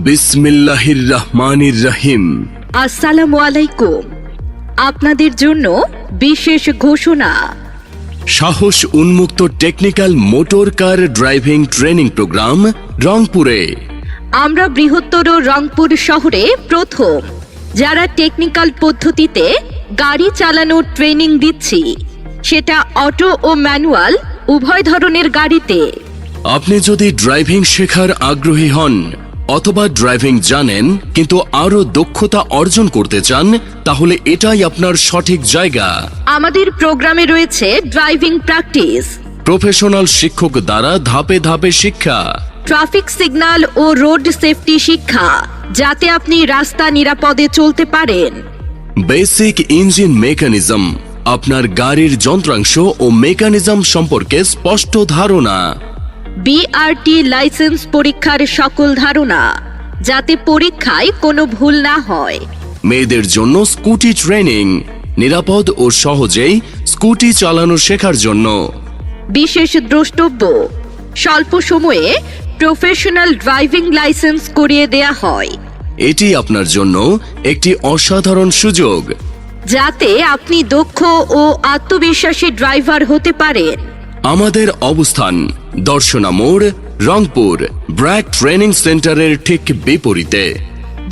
বিসমিল্লাহির রহমানির রহিম। আসসালামু আলাইকুম। আপনাদের জন্য বিশেষ ঘোষণা। সাহস উন্মুক্ত technical motor car driving training program রংপুরে। আমরা বৃহত্তর রংপুর শহরে প্রথম যারা টেকনিক্যাল পদ্ধতিতে গাড়ি চালানোর ট্রেনিং দিচ্ছি, সেটা অটো ও ম্যানুয়াল উভয় ধরনের গাড়িতে। আপনি যদি ড্রাইভিং শেখার আগ্রহী হন অথবা ড্রাইভিং জানেন কিন্তু আরো দক্ষতা অর্জন করতে চান, তাহলে এটাই আপনার সঠিক জায়গা। আমাদের প্রোগ্রামে রয়েছে ড্রাইভিং প্র্যাকটিস, প্রফেশনাল শিক্ষক দ্বারা ধাপে ধাপে শিক্ষা, ট্রাফিক সিগন্যাল ও রোড সেফটি শিক্ষা, যাতে আপনি রাস্তা নিরাপদে চলতে পারেন। বেসিক ইঞ্জিন মেকানিজম, আপনার গাড়ির যন্ত্রাংশ ও মেকানিজম সম্পর্কে স্পষ্ট ধারণা। বিআরটি লাইসেন্স পরীক্ষার সকল ধারণা, যাতে পরীক্ষায় কোনো ভুল না হয়। মেয়েদের জন্য স্কুটি ট্রেনিং, নিরাপদ ও সহজেই স্কুটি চালানো শেখার জন্য। বিশেষ দ্রষ্টব্য, স্বল্প সময়ে প্রফেশনাল ড্রাইভিং লাইসেন্স করিয়ে দেয়া হয়। এটি আপনার জন্য একটি অসাধারণ সুযোগ, যাতে আপনি দক্ষ ও আত্মবিশ্বাসী ড্রাইভার হতে পারেন। আমাদের অবস্থান দর্শনা মোড়, রংপুর, ব্র্যাক ট্রেনিং সেন্টারের ঠিক বিপরীতে।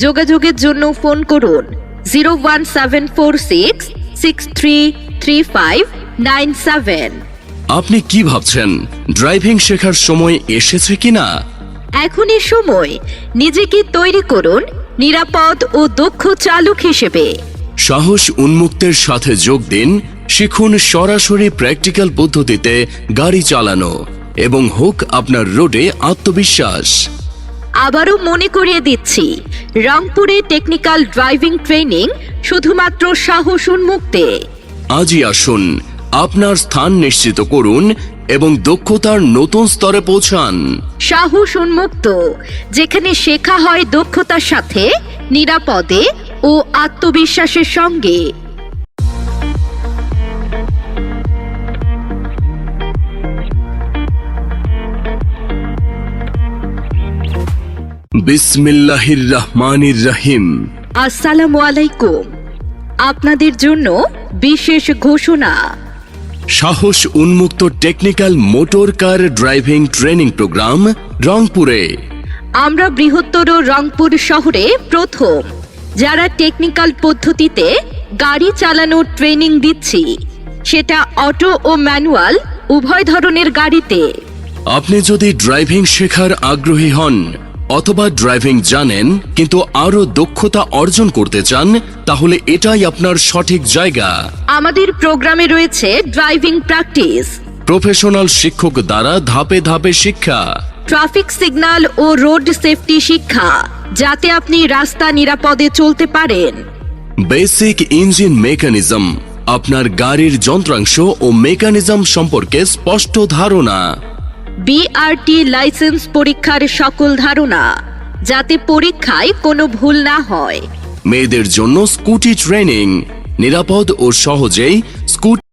যোগাযোগের জন্য ফোন করুন 01746633597। আপনি কি ভাবছেন, ড্রাইভিং শেখার সময় এসেছে কিনা? এখনই সময়, নিজেকে তৈরি করুন নিরাপদ ও দক্ষ চালক হিসেবে। সাহস উন্মুক্তের সাথে যোগ দিন, শিখুন সরাসরি প্র্যাকটিক্যাল পদ্ধতিতে গাড়ি চালানো এবং হোক আপনার রোডে আত্মবিশ্বাস। আবারও মনে করিয়ে দিচ্ছি, রংপুরে টেকনিক্যাল ড্রাইভিং ট্রেনিং শুধুমাত্র সাহস উন্মুক্তে। আজই আসুন, আপনার স্থান নিশ্চিত করুন এবং দক্ষতার নতুন স্তরে পৌঁছান। সাহস উন্মুক্ত, যেখানে শেখা হয় দক্ষতার সাথে, নিরাপদে ও আত্মবিশ্বাসের সঙ্গে। বিসমিল্লাহির রহমানির রহিম। আসসালামু আলাইকুম। আপনাদের জন্য বিশেষ ঘোষণা। সাহস উন্মুক্ত technical motor car driving training program রংপুরে। আমরা বৃহত্তর রংপুর শহরে প্রথম যারা টেকনিক্যাল পদ্ধতিতে গাড়ি চালানোর ট্রেনিং দিচ্ছি, সেটা অটো ও ম্যানুয়াল উভয় ধরনের গাড়িতে। আপনি যদি ড্রাইভিং শেখার আগ্রহী হন অথবা ড্রাইভিং জানেন কিন্তু আরো দক্ষতা অর্জন করতে চান, তাহলে এটাই আপনার সঠিক জায়গা। আমাদের প্রোগ্রামে রয়েছে ড্রাইভিং প্র্যাকটিস, প্রফেশনাল শিক্ষক দ্বারা ধাপে ধাপে শিক্ষা, ট্রাফিক সিগন্যাল ও রোড সেফটি শিক্ষা, যাতে আপনি রাস্তা নিরাপদে চলতে পারেন। বেসিক ইঞ্জিন মেকানিজম, আপনার গাড়ির যন্ত্রাংশ ও মেকানিজম সম্পর্কে স্পষ্ট ধারণা। বিআরটি লাইসেন্স পরীক্ষার সকল ধারণা, যাতে পরীক্ষায় কোনো ভুল না হয়। মেয়েদের জন্য স্কুটি ট্রেনিং, নিরাপদ ও সহজেই স্কুটি